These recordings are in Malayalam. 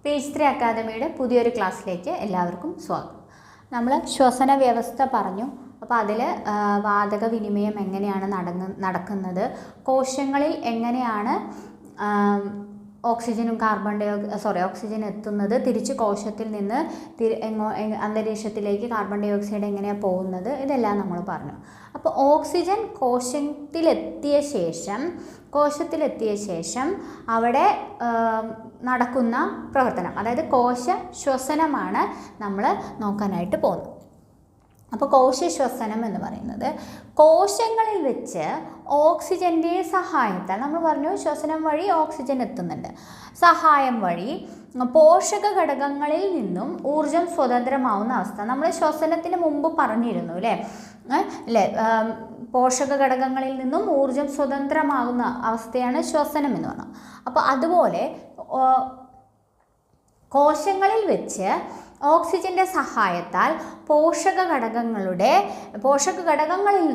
പേജ് 3 അക്കാദമിയുടെ പുതിയൊരു ക്ലാസ്സിലേക്ക് എല്ലാവർക്കും സ്വാഗതം. നമ്മൾ ശ്വസന വ്യവസ്ഥ പറഞ്ഞു. അപ്പോൾ അതിൽ വാതക വിനിമയം എങ്ങനെയാണ് നടക്കുന്നത്, കോശങ്ങളിൽ എങ്ങനെയാണ് ഓക്സിജൻ എത്തുന്നത്, തിരിച്ച് കോശത്തിൽ നിന്ന് അന്തരീക്ഷത്തിലേക്ക് കാർബൺ ഡൈ ഓക്സൈഡ് എങ്ങനെയാണ് പോകുന്നത്, ഇതെല്ലാം നമ്മൾ പറഞ്ഞു. അപ്പോൾ ഓക്സിജൻ കോശത്തിലെത്തിയ ശേഷം അവിടെ നടക്കുന്ന പ്രവർത്തനം, അതായത് കോശ ശ്വസനമാണ് നമ്മൾ നോക്കാനായിട്ട് പോകുന്നത്. അപ്പോൾ കോശശ്വസനം എന്ന് പറയുന്നത് കോശങ്ങളിൽ വെച്ച് ഓക്സിജൻ്റെ സഹായത്താൽ, നമ്മൾ പറഞ്ഞു ശ്വസനം വഴി ഓക്സിജൻ എത്തുന്നുണ്ട്, സഹായം വഴി പോഷക ഘടകങ്ങളിൽ നിന്നും ഊർജം സ്വതന്ത്രമാവുന്ന അവസ്ഥ. നമ്മൾ ശ്വസനത്തിന് മുമ്പ് പറഞ്ഞിരുന്നു അല്ലേ, പോഷക ഘടകങ്ങളിൽ നിന്നും ഊർജം സ്വതന്ത്രമാകുന്ന അവസ്ഥയാണ് ശ്വസനം എന്ന് പറഞ്ഞത്. അപ്പോൾ അതുപോലെ കോശങ്ങളിൽ വെച്ച് ഓക്സിജന്റെ സഹായത്താൽ പോഷക ഘടകങ്ങളിൽ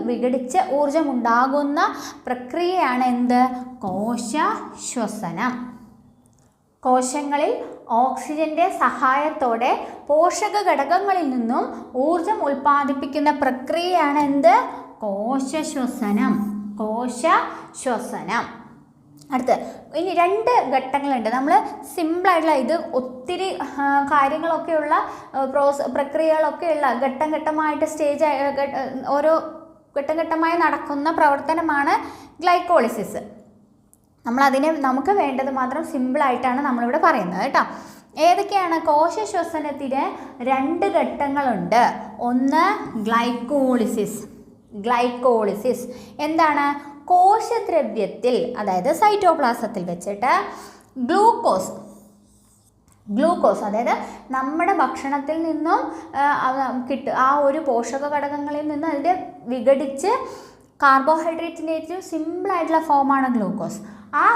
വിഘടിച്ച് ഊർജമുണ്ടാകുന്ന പ്രക്രിയയാണ് എന്ത്? കോശശ്വസനം. കോശങ്ങളിൽ ഓക്സിജന്റെ സഹായത്തോടെ പോഷക ഘടകങ്ങളിൽ നിന്നും ഊർജം ഉൽപ്പാദിപ്പിക്കുന്ന പ്രക്രിയയാണ് എന്ത്? കോശശ്വസനം. അടുത്ത് ഇനി 2 ഘട്ടങ്ങളുണ്ട്. നമ്മൾ സിമ്പിളായിട്ടുള്ള, ഇത് ഒത്തിരി കാര്യങ്ങളൊക്കെയുള്ള പ്രക്രിയകളൊക്കെയുള്ള ഘട്ടമായിട്ട് ഓരോ ഘട്ടമായി നടക്കുന്ന പ്രവർത്തനമാണ് ഗ്ലൈക്കോളിസിസ്. നമുക്ക് വേണ്ടത് മാത്രം സിമ്പിളായിട്ടാണ് നമ്മളിവിടെ പറയുന്നത് കേട്ടോ. ഏതൊക്കെയാണ്? കോശശ്വസനത്തിന് 2 ഘട്ടങ്ങളുണ്ട്. ഒന്ന് ഗ്ലൈക്കോളിസിസ് എന്താണ്? കോശദ്രവ്യത്തിൽ, അതായത് സൈറ്റോപ്ലാസത്തിൽ വെച്ചിട്ട് ഗ്ലൂക്കോസ് അതായത് നമ്മുടെ ഭക്ഷണത്തിൽ നിന്നും ആ ഒരു പോഷക ഘടകങ്ങളിൽ നിന്ന് അതിൻ്റെ വിഘടിച്ച് കാർബോഹൈഡ്രേറ്റിൻ്റെ സിമ്പിളായിട്ടുള്ള ഫോമാണ് ഗ്ലൂക്കോസ്. ആ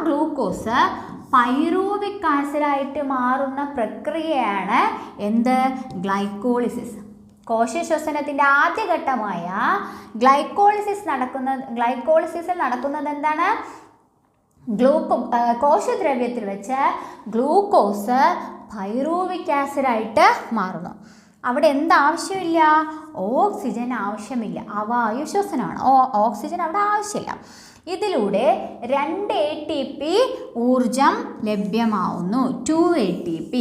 ഗ്ലൂക്കോസ് പൈറൂവിക് ആസിഡായിട്ട് മാറുന്ന പ്രക്രിയയാണ് എന്ത്? ഗ്ലൈക്കോളിസിസ്. കോശശ്വസനത്തിൻ്റെ ആദ്യഘട്ടമായ ഗ്ലൈക്കോളിസിസിൽ നടക്കുന്നത് എന്താണ്? കോശദ്രവ്യത്തിൽ വെച്ച് ഗ്ലൂക്കോസ് പൈറൂവിക് ആസിഡായിട്ട് മാറുന്നു. അവിടെ എന്താവശ്യമില്ല? ഓക്സിജൻ ആവശ്യമില്ല, അവായു ശ്വസനമാണ്. ഓക്സിജൻ അവിടെ ആവശ്യമില്ല. ഇതിലൂടെ 2 ATP ഊർജം ലഭ്യമാവുന്നു. 2 ATP.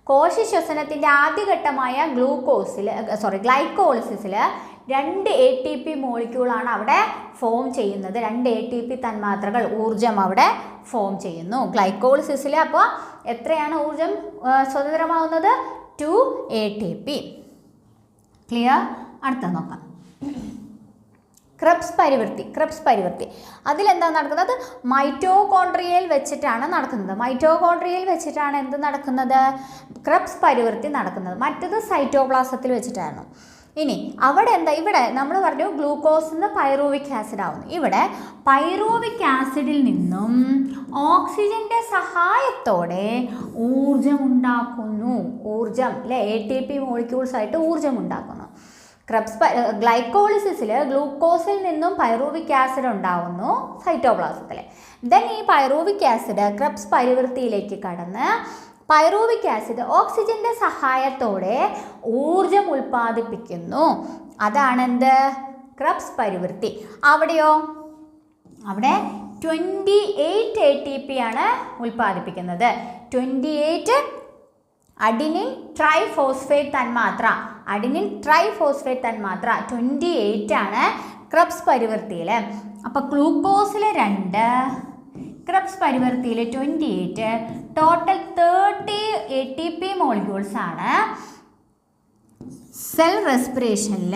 കോശശ്വസനത്തിൻ്റെ ആദ്യഘട്ടമായ ഗ്ലൈക്കോളിസിസിൽ 2 ATP മോളിക്യൂളാണ് അവിടെ ഫോം ചെയ്യുന്നത്. 2 ATP തന്മാത്രകൾ ഊർജം അവിടെ ഫോം ചെയ്യുന്നു ഗ്ലൈക്കോളിസിസിൽ. അപ്പോൾ എത്രയാണ് ഊർജം സ്വതന്ത്രമാവുന്നത്? 2 ATP. ക്ലിയർ? അടുത്ത നോക്കാം. ക്രെബ്സ് പരിവൃത്തി അതിലെന്താ നടക്കുന്നത്? മൈറ്റോകോൺട്രിയയിൽ വെച്ചിട്ടാണ് എന്ത് നടക്കുന്നത്? ക്രെബ്സ് പരിവൃത്തി നടക്കുന്നത്. മറ്റത് സൈറ്റോപ്ലാസത്തിൽ വെച്ചിട്ടായിരുന്നു. ഇനി അവിടെ ഇവിടെ നമ്മൾ പറഞ്ഞു ഗ്ലൂക്കോസിൽ നിന്ന് പൈറൂവിക് ആസിഡ് ആവുന്നു. ഇവിടെ പൈറൂവിക് ആസിഡിൽ നിന്നും ഓക്സിജന്റെ സഹായത്തോടെ ഊർജം ATP മോളിക്യൂൾസ് ആയിട്ട് ഊർജം ഉണ്ടാക്കുന്നു. ഗ്ലൈക്കോളിസിസിൽ ഗ്ലൂക്കോസിൽ നിന്നും പൈറൂവിക് ആസിഡ് ഉണ്ടാവുന്നു സൈറ്റോപ്ലാസത്തിൽ. ദെൻ ഈ പൈറൂവിക് ആസിഡ് ക്രെബ്സ് പരിവൃത്തിയിലേക്ക് കടന്ന് പൈറൂവിക് ആസിഡ് ഓക്സിജന്റെ സഹായത്തോടെ ഊർജം ഉൽപ്പാദിപ്പിക്കുന്നു. അതാണ് എന്ത്? ക്രെബ്സ് പരിവൃത്തി. അവിടെയോ? അവിടെ 28 ATP ആണ് ഉൽപ്പാദിപ്പിക്കുന്നത്. 28 അഡിനിൻ ട്രൈഫോസ്ഫേറ്റ് തന്മാത്ര 28 ആണ് ക്രെബ്സ് പരിവൃത്തിയിൽ. അപ്പോൾ ഗ്ലൂക്കോസിൽ 2, ക്രെബ്സ് പരിവൃത്തിയിൽ 28, ടോട്ടൽ 30 ATP മോളിക്യൂൾസ് ആണ് സെൽ റെസ്പിറേഷനിൽ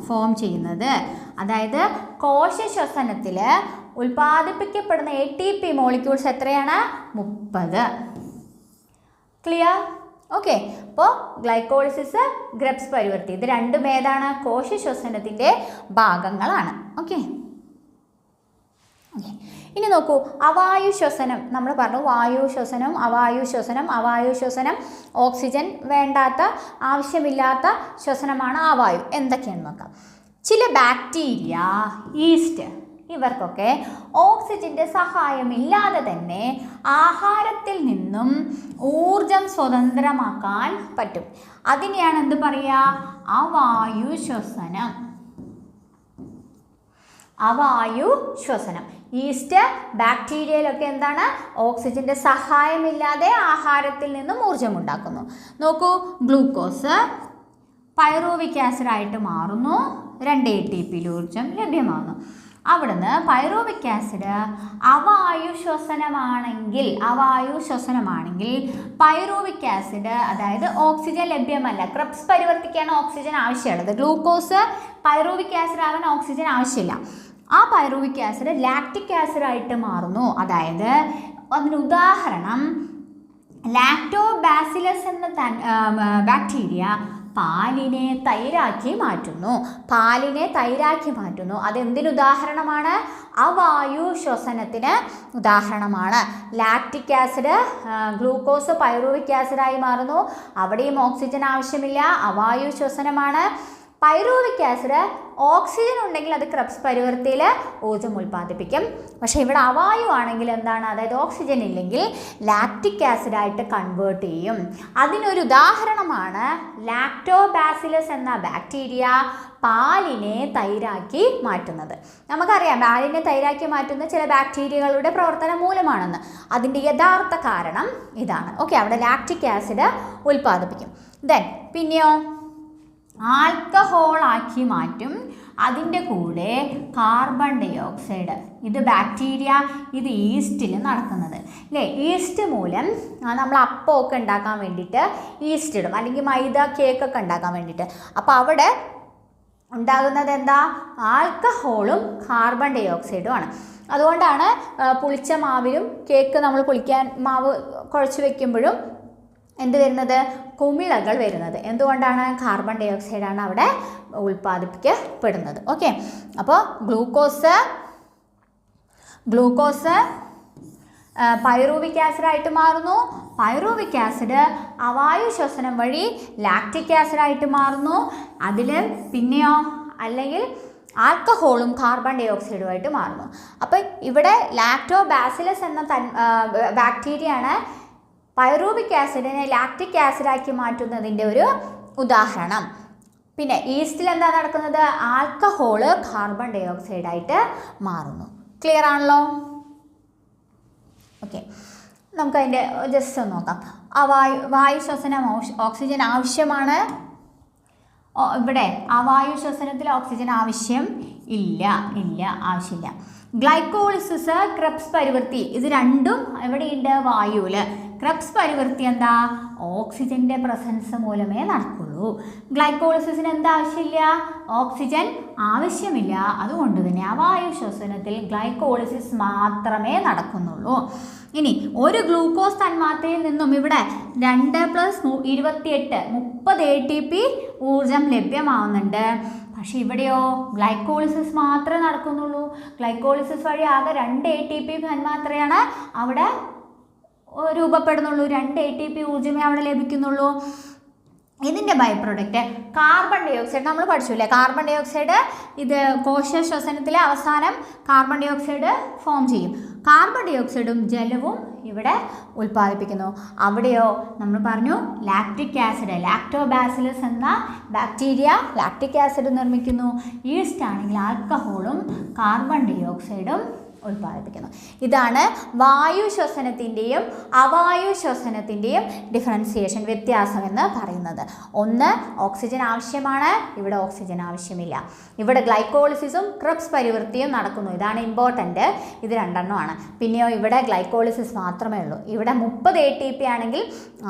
ഫോം ചെയ്യുന്നത്. അതായത് കോശശ്വസനത്തിൽ ഉൽപ്പാദിപ്പിക്കപ്പെടുന്ന ATP മോളിക്യൂൾസ് എത്രയാണ്? 30. ക്ലിയർ? ഓക്കെ. അപ്പോൾ ഗ്ലൈക്കോളിസിസ്, ക്രെബ്സ് പരിവൃത്തി, ഇത് രണ്ടും ഏതാണ്? കോശശ്വസനത്തിൻ്റെ ഭാഗങ്ങളാണ്. ഓക്കെ. ഇനി നോക്കൂ, അവായു ശ്വസനം. നമ്മൾ പറഞ്ഞു വായു ശ്വസനം, അവായു ശ്വസനം. ഓക്സിജൻ വേണ്ടാത്ത, ആവശ്യമില്ലാത്ത ശ്വസനമാണ് അവായു. എന്തൊക്കെയാണെന്ന് നോക്കാം. ചില ബാക്ടീരിയ, ഈസ്റ്റ് ഇവർക്കൊക്കെ ഓക്സിജന്റെ സഹായമില്ലാതെ തന്നെ ആഹാരത്തിൽ നിന്നും ഊർജം സ്വതന്ത്രമാക്കാൻ പറ്റും. അതിനെയാണ് എന്ത് പറയുക? അവായു ശ്വസനം. അവായു ശ്വസനം. ഈസ്റ്റ് ബാക്ടീരിയയിലൊക്കെ എന്താണ്? ഓക്സിജന്റെ സഹായമില്ലാതെ ആഹാരത്തിൽ നിന്നും ഊർജം ഉണ്ടാക്കുന്നു. നോക്കൂ, ഗ്ലൂക്കോസ് പൈറൂവിക് ആസിഡായിട്ട് മാറുന്നു, 2 ATP ഊർജം ലഭ്യമാകുന്നു. അവിടുന്ന് പൈറൂവിക് ആസിഡ് അവായു ശ്വസനമാണെങ്കിൽ പൈറൂവിക് ആസിഡ്, അതായത് ഓക്സിജൻ ലഭ്യമല്ല, ക്രെബ്സ് പരിവർത്തിക്കാണ് ഓക്സിജൻ ആവശ്യമുള്ളത്. ഗ്ലൂക്കോസ് പൈറൂവിക് ആസിഡ് ആവാൻ ഓക്സിജൻ ആവശ്യമില്ല. ആ പൈറൂവിക് ആസിഡ് ലാക്റ്റിക് ആസിഡായിട്ട് മാറുന്നു. അതായത് അതിന് ഉദാഹരണം ലാക്ടോബാസിലസ് എന്ന ബാക്ടീരിയ പാലിനെ തൈരാക്കി മാറ്റുന്നു. അതെന്തിനുദാഹരണമാണ്? അവായു ശ്വസനത്തിന് ഉദാഹരണമാണ്. ലാക്റ്റിക് ആസിഡ് ഗ്ലൂക്കോസ് പൈറൂവിക് ആസിഡായി മാറുന്നു, അവിടെയും ഓക്സിജൻ ആവശ്യമില്ല, അവായു ശ്വസനമാണ്. പൈറൂവിക് ആസിഡ് ഓക്സിജൻ ഉണ്ടെങ്കിൽ അത് ക്രെബ്സ് പരിവർത്തിയിൽ ഊർജ്ജം ഉൽപ്പാദിപ്പിക്കും. പക്ഷേ ഇവിടെ അവായു ആണെങ്കിൽ എന്താണ്? അതായത് ഓക്സിജൻ ഇല്ലെങ്കിൽ ലാക്റ്റിക് ആസിഡായിട്ട് കൺവേർട്ട് ചെയ്യും. അതിനൊരു ഉദാഹരണമാണ് ലാക്ടോബാസിലസ് എന്ന ബാക്ടീരിയ പാലിനെ തൈരാക്കി മാറ്റുന്നത്. നമുക്കറിയാം പാലിനെ തൈരാക്കി മാറ്റുന്ന ചില ബാക്ടീരിയകളുടെ പ്രവർത്തനം മൂലമാണെന്ന്. അതിൻ്റെ യഥാർത്ഥ കാരണം ഇതാണ്. ഓക്കെ, അവിടെ ലാക്റ്റിക് ആസിഡ് ഉൽപ്പാദിപ്പിക്കും. ദെൻ പിന്നെയോ ആൽക്കഹോളാക്കി മാറ്റും. അതിൻ്റെ കൂടെ കാർബൺ ഡൈ ഓക്സൈഡ്. ഇത് ബാക്ടീരിയ, ഇത് ഈസ്റ്റിൽ നടക്കുന്നത് അല്ലേ? ഈസ്റ്റ് മൂലം നമ്മൾ അപ്പമൊക്കെ ഉണ്ടാക്കാൻ വേണ്ടിയിട്ട് ഈസ്റ്റ് ഇടും, അല്ലെങ്കിൽ മൈദ കേക്കൊക്കെ ഉണ്ടാക്കാൻ വേണ്ടിയിട്ട്. അപ്പോൾ അവിടെ ഉണ്ടാകുന്നത് എന്താ? ആൽക്കഹോളും കാർബൺ ഡൈ ഓക്സൈഡും ആണ്. അതുകൊണ്ടാണ് പുളിച്ച മാവിലും കേക്ക് നമ്മൾ പുളിക്കാൻ മാവ് കുഴച്ച് വെക്കുമ്പോഴും എന്ത് വരുന്നത്? കുമിളകൾ വരുന്നത്. എന്തുകൊണ്ടാണ്? കാർബൺ ഡൈ ഓക്സൈഡാണ് അവിടെ ഉൽപ്പാദിപ്പിക്കപ്പെടുന്നത്. ഓക്കെ, അപ്പോൾ ഗ്ലൂക്കോസ് പൈറൂവിക് ആസിഡായിട്ട് മാറുന്നു. പൈറൂവിക് ആസിഡ് അവായു ശ്വസനം വഴി ലാക്റ്റിക് ആസിഡായിട്ട് മാറുന്നു. അതിൽ പിന്നെയോ അല്ലെങ്കിൽ ആൽക്കഹോളും കാർബൺ ഡൈ ഓക്സൈഡുമായിട്ട് മാറുന്നു. അപ്പോൾ ഇവിടെ ലാക്ടോബാസിലസ് എന്ന ബാക്ടീരിയയാണ് പൈറൂവിക് ആസിഡിനെ ലാക്റ്റിക് ആസിഡാക്കി മാറ്റുന്നതിൻ്റെ ഒരു ഉദാഹരണം. പിന്നെ ഈസ്റ്റിൽ എന്താ നടക്കുന്നത്? ആൽക്കഹോള് കാർബൺ ഡൈ ഓക്സൈഡായിട്ട് മാറുന്നു. ക്ലിയർ ആണല്ലോ? ഓക്കെ, നമുക്കതിൻ്റെ ജസ്റ്റ് ഒന്ന് നോക്കാം. വായു ശ്വസനം ഓക്സിജൻ ആവശ്യമാണ്. ഇവിടെ അവായു ശ്വസനത്തിൽ ഓക്സിജൻ ആവശ്യം ഇല്ല, ആവശ്യമില്ല. ഗ്ലൈക്കോളിസിസ്, ക്രെബ്സ് പരിവർത്തി, ഇത് രണ്ടും എവിടെയുണ്ട്? വായുവിൽ. ക്രെബ്സ് പരിവർത്തി എന്താ? ഓക്സിജൻ്റെ പ്രസൻസ് മൂലമേ നടക്കുള്ളൂ. ഗ്ലൈക്കോളിസിസിന് എന്താ ആവശ്യമില്ല? ഓക്സിജൻ ആവശ്യമില്ല. അതുകൊണ്ട് തന്നെ അവായു ശ്വസനത്തിൽ ഗ്ലൈക്കോളിസിസ് മാത്രമേ നടക്കുന്നുള്ളൂ. ഇനി ഒരു ഗ്ലൂക്കോസ് തന്മാത്രയിൽ നിന്നും ഇവിടെ 2 + 28 30 ATP ഊർജം ലഭ്യമാവുന്നുണ്ട്. പക്ഷെ ഇവിടെയോ ഗ്ലൈക്കോളിസിസ് മാത്രമേ നടക്കുന്നുള്ളൂ. ഗ്ലൈക്കോളിസിസ് വഴി ആകെ 2 ATP തന്മാത്രയാണ് അവിടെ രൂപപ്പെടുന്നുള്ളൂ. 2 ATP ഊർജ്ജമേ അവിടെ ലഭിക്കുന്നുള്ളൂ. ഇതിൻ്റെ by product carbon dioxide. നമ്മൾ പഠിച്ചില്ലേ കാർബൺ ഡൈ ഓക്സൈഡ്? ഇത് കോശ ശ്വസനത്തിലെ അവസാനം കാർബൺ ഡൈ ഓക്സൈഡ് ഫോം ചെയ്യും. കാർബൺ ഡൈ ഓക്സൈഡും ജലവും ഇവിടെ ഉൽപ്പാദിപ്പിക്കുന്നു. അവിടെയോ നമ്മൾ പറഞ്ഞു ലാക്റ്റിക് ആസിഡ്, ലാക്ടോബാസിലസ് എന്ന ബാക്ടീരിയ ലാക്റ്റിക് ആസിഡ് നിർമ്മിക്കുന്നു. ഈസ്റ്റ് ആണെങ്കിൽ ആൽക്കഹോളും കാർബൺ ഡൈ ഓക്സൈഡും ഉൽപ്പാദിപ്പിക്കുന്നു. ഇതാണ് വായു ശ്വസനത്തിൻ്റെയും അവായു ശ്വസനത്തിൻ്റെയും ഡിഫറൻസിയേഷൻ, വ്യത്യാസം എന്ന് പറയുന്നത്. ഒന്ന് ഓക്സിജൻ ആവശ്യമാണ്, ഇവിടെ ഓക്സിജൻ ആവശ്യമില്ല. ഇവിടെ ഗ്ലൈക്കോളിസിസും ക്രെബ്സ് പരിവൃത്തിയും നടക്കുന്നു. ഇതാണ് ഇമ്പോർട്ടൻ്റ്. ഇത് രണ്ടെണ്ണമാണ്. പിന്നെയോ ഇവിടെ ഗ്ലൈക്കോളിസിസ് മാത്രമേ ഉള്ളൂ. ഇവിടെ 30 ATP ആണെങ്കിൽ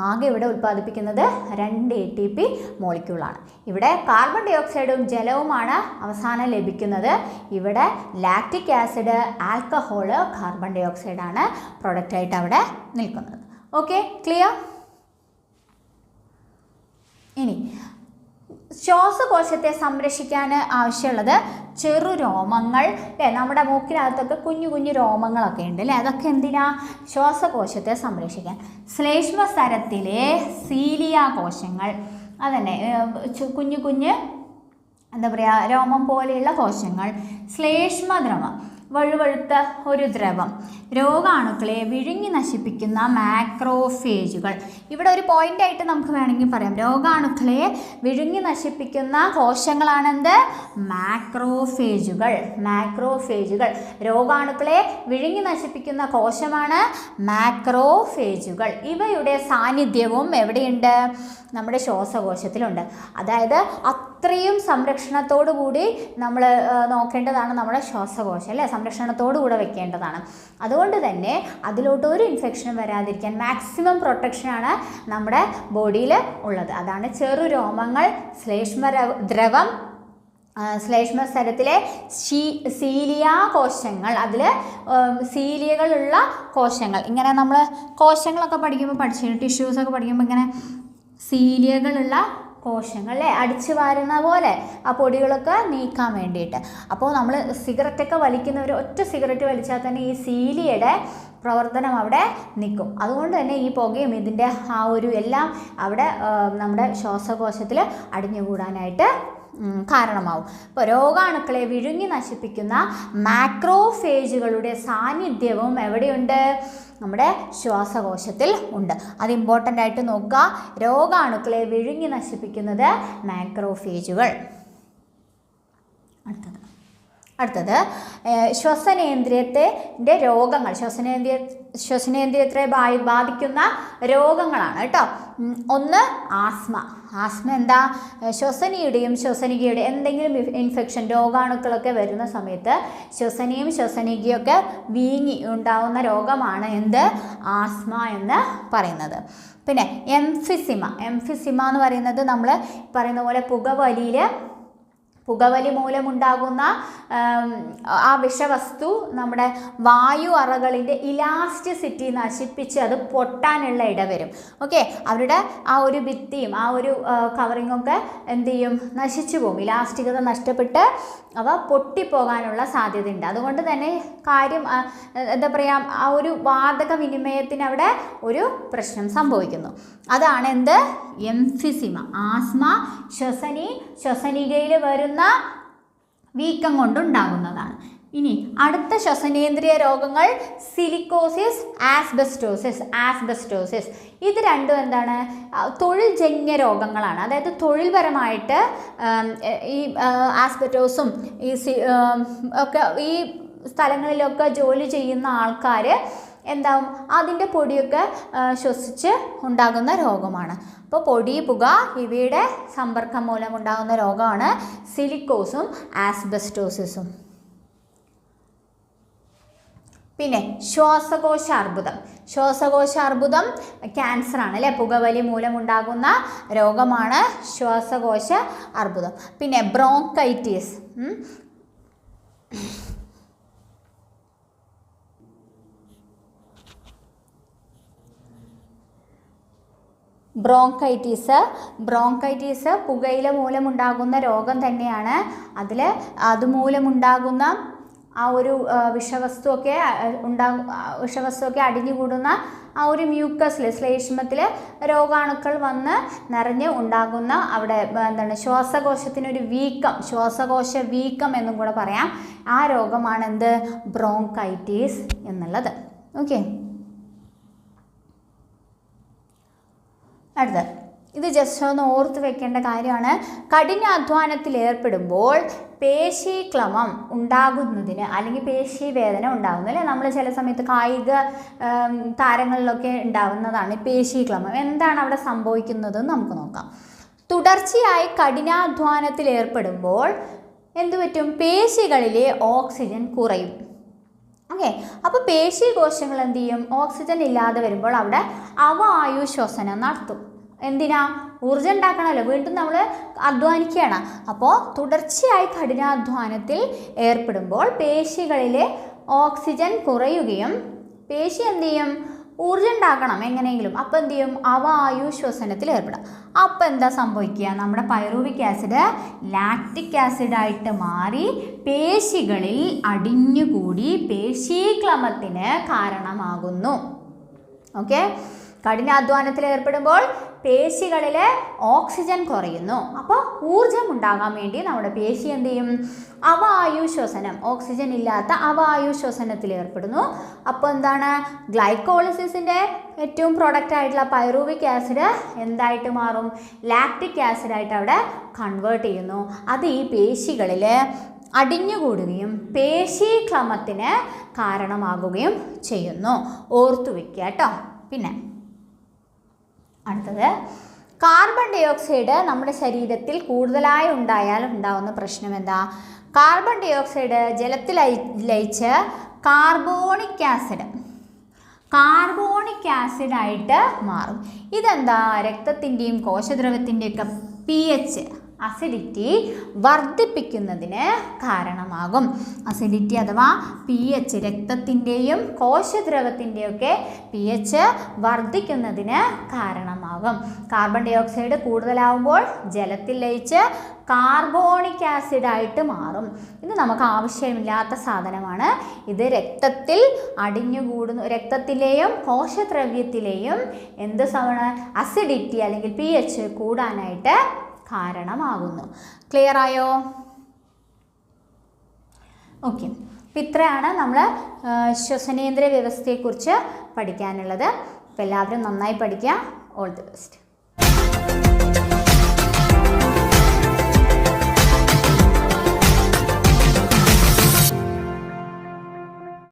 ആകെ ഇവിടെ ഉൽപ്പാദിപ്പിക്കുന്നത് 2 ATP മോളിക്യൂളാണ്. ഇവിടെ കാർബൺ ഡൈ ഓക്സൈഡും ജലവുമാണ് അവസാനം ലഭിക്കുന്നത്. ഇവിടെ ലാക്റ്റിക് ആസിഡ്, ആൽക്കഹോള്, കാർബൺ ഡൈ ഓക്സൈഡാണ് പ്രൊഡക്റ്റായിട്ട് അവിടെ നിൽക്കുന്നത്. Okay, clear? ഇനി ശ്വാസകോശത്തെ സംരക്ഷിക്കാൻ ആവശ്യമുള്ളത് ചെറു രോമങ്ങൾ അല്ലേ? നമ്മുടെ മൂക്കിനകത്തൊക്കെ കുഞ്ഞു കുഞ്ഞു രോമങ്ങളൊക്കെ ഉണ്ട് അല്ലേ? അതൊക്കെ എന്തിനാ? ശ്വാസകോശത്തെ സംരക്ഷിക്കാൻ. ശ്ലേഷ്മസ്തരത്തിലെ സീലിയ കോശങ്ങൾ, അതന്നെ കുഞ്ഞു കുഞ്ഞ് എന്താ പറയുക രോമം പോലെയുള്ള കോശങ്ങൾ. ശ്ലേഷ്മദ്രവം വഴുവഴുത്ത ഒരു ദ്രവം രോഗാണുക്കളെ വിഴുങ്ങി നശിപ്പിക്കുന്ന മാക്രോഫേജുകൾ. ഇവിടെ ഒരു പോയിൻ്റായിട്ട് നമുക്ക് വേണമെങ്കിൽ പറയാം, രോഗാണുക്കളെ വിഴുങ്ങി നശിപ്പിക്കുന്ന കോശങ്ങളാണെന്ത്? മാക്രോഫേജുകൾ. മാക്രോഫേജുകൾ രോഗാണുക്കളെ വിഴുങ്ങി നശിപ്പിക്കുന്ന കോശമാണ് മാക്രോഫേജുകൾ. ഇവയുടെ സാന്നിധ്യവും എവിടെയുണ്ട്? നമ്മുടെ ശ്വാസകോശത്തിലുണ്ട്. അതായത് അത്രയും സംരക്ഷണത്തോടു കൂടി നമ്മൾ നോക്കേണ്ടതാണ് നമ്മുടെ ശ്വാസകോശം, അല്ലേ? സംരക്ഷണത്തോടു കൂടെ വെക്കേണ്ടതാണ്. അതുകൊണ്ട് തന്നെ അതിലോട്ട് ഒരു ഇൻഫെക്ഷനും വരാതിരിക്കാൻ മാക്സിമം പ്രൊട്ടക്ഷനാണ് നമ്മുടെ ബോഡിയിൽ ഉള്ളത്. അതാണ് ചെറു രോമങ്ങൾ, ശ്ലേഷ്മദ്രവം, ശ്ലേഷ്മസ്തരത്തിലെ സീലിയ കോശങ്ങൾ, അതിൽ സീലിയകളുള്ള കോശങ്ങൾ. ഇങ്ങനെ നമ്മൾ കോശങ്ങളൊക്കെ പഠിച്ചിട്ടുണ്ട്, ടിഷ്യൂസൊക്കെ പഠിക്കുമ്പോൾ ഇങ്ങനെ സീലിയകളുള്ള കോശങ്ങൾ, അല്ലേ? അടിച്ചു വാരുന്ന പോലെ ആ പൊടികളൊക്കെ നീക്കാൻ വേണ്ടിയിട്ട്. അപ്പോൾ നമ്മൾ സിഗരറ്റൊക്കെ വലിക്കുന്നവർ ഒറ്റ സിഗരറ്റ് വലിച്ചാൽ തന്നെ ഈ സീലിയയുടെ പ്രവർത്തനം അവിടെ നിൽക്കും. അതുകൊണ്ട് തന്നെ ഈ പുകയും ഇതിൻ്റെ ആ ഒരു എല്ലാം അവിടെ നമ്മുടെ ശ്വാസകോശത്തിൽ അടിഞ്ഞുകൂടാനായിട്ട് കാരണമാവും. ഇപ്പോൾ രോഗാണുക്കളെ വിഴുങ്ങി നശിപ്പിക്കുന്ന മാക്രോഫേജുകളുടെ സാന്നിധ്യവും എവിടെയുണ്ട്? നമ്മുടെ ശ്വാസകോശത്തിൽ ഉണ്ട്. അത് ഇമ്പോർട്ടൻ്റ് ആയിട്ട് നോക്കുക. രോഗാണുക്കളെ വിഴുങ്ങി നശിപ്പിക്കുന്നത് മാക്രോഫേജുകൾ. അടുത്തത് ശ്വസനേന്ദ്രിയത്തിൻ്റെ രോഗങ്ങൾ. ശ്വസനേന്ദ്രിയത്തെ ബാധിക്കുന്ന രോഗങ്ങളാണ് കേട്ടോ. ഒന്ന് ആസ്മ. ആസ്മ എന്താ? ശ്വസനിയുടെയും ശ്വസനികയുടെയും എന്തെങ്കിലും ഇൻഫെക്ഷൻ, രോഗാണുക്കളൊക്കെ വരുന്ന സമയത്ത് ശ്വസനിയും ശ്വസനികയൊക്കെ വീങ്ങി ഉണ്ടാവുന്ന രോഗമാണ് എന്ത്? ആസ്മ എന്ന് പറയുന്നത്. പിന്നെ എംഫിസിമ. എംഫിസിമ എന്ന് പറയുന്നത് നമ്മൾ പറയുന്ന പോലെ പുകവലി മൂലമുണ്ടാകുന്ന ആ വിഷവസ്തു നമ്മുടെ വായു അറകളിൻ്റെ ഇലാസ്റ്റിസിറ്റി നശിപ്പിച്ച് അത് പൊട്ടാനുള്ള ഇടവരും. ഓക്കെ, അവരുടെ ആ ഒരു ഭിത്തിയും ആ ഒരു കവറിങ്ങൊക്കെ എന്ത് ചെയ്യും? നശിച്ചു പോകും. ഇലാസ്റ്റികത നഷ്ടപ്പെട്ട് അവ പൊട്ടിപ്പോകാനുള്ള സാധ്യതയുണ്ട്. അതുകൊണ്ട് തന്നെ എന്താ പറയുക, ആ ഒരു വാതക വിനിമയത്തിന് അവിടെ ഒരു പ്രശ്നം സംഭവിക്കുന്നു. അതാണ് എന്ത്? എംഫിസിമ. ആസ്മ ശ്വസനികയിൽ വരുന്ന വീക്കം കൊണ്ടുണ്ടാകുന്നതാണ്. ഇനി അടുത്ത ശ്വസനേന്ദ്രിയ രോഗങ്ങൾ സിലിക്കോസിസ്, ആസ്ബസ്റ്റോസിസ്. ഇത് രണ്ടും എന്താണ്? തൊഴിൽജന്യ രോഗങ്ങളാണ്. അതായത് തൊഴിൽപരമായിട്ട് ഈ ആസ്ബസ്റ്റോസും ഒക്കെ ഈ സ്ഥലങ്ങളിലൊക്കെ ജോലി ചെയ്യുന്ന ആൾക്കാർ എന്താവും? അതിൻ്റെ പൊടിയൊക്കെ ശ്വസിച്ച് ഉണ്ടാകുന്ന രോഗമാണ്. അപ്പോൾ പൊടി, പുക ഇവയുടെ സമ്പർക്കം മൂലമുണ്ടാകുന്ന രോഗമാണ് സിലിക്കോസും ആസ്ബസ്റ്റോസിസും. പിന്നെ ശ്വാസകോശാർബുദം ക്യാൻസറാണ്, അല്ലേ? പുകവലി മൂലമുണ്ടാകുന്ന രോഗമാണ് ശ്വാസകോശ അർബുദം. പിന്നെ ബ്രോങ്കൈറ്റിസ്. ബ്രോങ്കൈറ്റിസ് പുകയില മൂലമുണ്ടാകുന്ന രോഗം തന്നെയാണ്. അതുമൂലമുണ്ടാകുന്ന ആ ഒരു വിഷവസ്തുവൊക്കെ അടിഞ്ഞുകൂടുന്ന ആ ഒരു മ്യൂക്കസിൽ, ശ്ലേഷ്മത്തിൽ രോഗാണുക്കൾ വന്ന് നിറഞ്ഞ് ഉണ്ടാകുന്ന അവിടെ എന്താണ്? ശ്വാസകോശത്തിനൊരു വീക്കം, ശ്വാസകോശ വീക്കം എന്നും കൂടെ പറയാം. ആ രോഗമാണ് എന്ത്? ബ്രോങ്കൈറ്റിസ് എന്നുള്ളത്. ഓക്കെ, അടുത്തത് ഇത് ജസ്റ്റ് ഒന്ന് ഓർത്ത് വെക്കേണ്ട കാര്യമാണ്. കഠിനാധ്വാനത്തിൽ ഏർപ്പെടുമ്പോൾ പേശീക്ലമം ഉണ്ടാകുന്നതിന് അല്ലെങ്കിൽ പേശീവേദന ഉണ്ടാകുന്നു, അല്ലേ? നമ്മൾ ചില സമയത്ത് കായിക താരങ്ങളിലൊക്കെ ഉണ്ടാകുന്നതാണ് പേശീക്ലമം. എന്താണ് അവിടെ സംഭവിക്കുന്നതെന്ന് നമുക്ക് നോക്കാം. തുടർച്ചയായി കഠിനാധ്വാനത്തിൽ ഏർപ്പെടുമ്പോൾ എന്തു പറ്റും? പേശികളിലെ ഓക്സിജൻ കുറയും. ഓക്കെ, അപ്പോൾ പേശീകോശങ്ങൾ എന്ത് ചെയ്യും? ഓക്സിജൻ ഇല്ലാതെ വരുമ്പോൾ അവിടെ അവായു ശ്വസനം നടത്തും. എന്തിനാ? ഊർജ്ജം ഉണ്ടാക്കണമല്ലോ, വീണ്ടും നമ്മൾ അധ്വാനിക്കുകയാണ്. അപ്പോൾ തുടർച്ചയായി കഠിനാധ്വാനത്തിൽ ഏർപ്പെടുമ്പോൾ പേശികളിലെ ഓക്സിജൻ കുറയുകയും പേശി എന്ത് ചെയ്യും? ഊർജ്ജം ഉണ്ടാക്കണം എങ്ങനെയെങ്കിലും. അപ്പോൾ എന്ത് ചെയ്യും? അവായു ശ്വസനത്തിൽ ഏർപ്പെടാം. അപ്പോൾ എന്താ സംഭവിക്കുക? നമ്മുടെ പൈറൂവിക് ആസിഡ് ലാക്റ്റിക് ആസിഡായിട്ട് മാറി പേശികളിൽ അടിഞ്ഞുകൂടി പേശീക്ലമത്തിന് കാരണമാകുന്നു. ഓക്കെ, കഠിനാധ്വാനത്തിൽ ഏർപ്പെടുമ്പോൾ പേശികളിൽ ഓക്സിജൻ കുറയുന്നു. അപ്പോൾ ഊർജം ഉണ്ടാകാൻ വേണ്ടി നമ്മുടെ പേശി എന്ത് ചെയ്യും? അവായു ശ്വസനം, ഓക്സിജൻ ഇല്ലാത്ത അവായു ശ്വസനത്തിൽ ഏർപ്പെടുന്നു. അപ്പോൾ എന്താണ്? ഗ്ലൈക്കോളിസിസിൻ്റെ ഏറ്റവും പ്രൊഡക്റ്റ് ആയിട്ടുള്ള പൈറൂവിക് ആസിഡ് എന്തായിട്ട് മാറും? ലാക്റ്റിക് ആസിഡായിട്ട് അവിടെ കൺവേർട്ട് ചെയ്യുന്നു. അത് ഈ പേശികളിൽ അടിഞ്ഞുകൂടുകയും പേശീക്രമത്തിന് കാരണമാകുകയും ചെയ്യുന്നു. ഓർത്തു വയ്ക്കുക കേട്ടോ. പിന്നെ അടുത്തത്, കാർബൺ ഡൈ ഓക്സൈഡ് നമ്മുടെ ശരീരത്തിൽ കൂടുതലായി ഉണ്ടായാൽ ഉണ്ടാകുന്ന പ്രശ്നം എന്താ? കാർബൺ ഡൈ ഓക്സൈഡ് ജലത്തിൽ ലയിച്ച് കാർബോണിക് ആസിഡായിട്ട് മാറും. ഇതെന്താ? രക്തത്തിൻ്റെയും കോശദ്രവത്തിൻ്റെയൊക്കെ pH അസിഡിറ്റി വർദ്ധിപ്പിക്കുന്നതിന് കാരണമാകും. അസിഡിറ്റി അഥവാ pH രക്തത്തിൻ്റെയും കോശദ്രവത്തിൻ്റെയൊക്കെ pH വർദ്ധിക്കുന്നതിന് കാരണമാകും. കാർബൺ ഡൈ ഓക്സൈഡ് കൂടുതലാവുമ്പോൾ ജലത്തിൽ ലയിച്ച് കാർബോണിക് ആസിഡായിട്ട് മാറും. ഇത് നമുക്ക് ആവശ്യമില്ലാത്ത സാധനമാണ്. ഇത് രക്തത്തിൽ അടിഞ്ഞുകൂടുന്നു. രക്തത്തിലെയും കോശദ്രവ്യത്തിലെയും എന്ത് അസിഡിറ്റി അല്ലെങ്കിൽ pH കൂടാനായിട്ട് കാരണമാകുന്നു. ക്ലിയർ ആയോ? ഓക്കെ. അപ്പം ഇത്രയാണ് നമ്മൾ ശ്വസനേന്ദ്രിയ വ്യവസ്ഥയെക്കുറിച്ച് പഠിക്കാനുള്ളത്. അപ്പോൾ എല്ലാവരും നന്നായി പഠിക്കുക. All the best.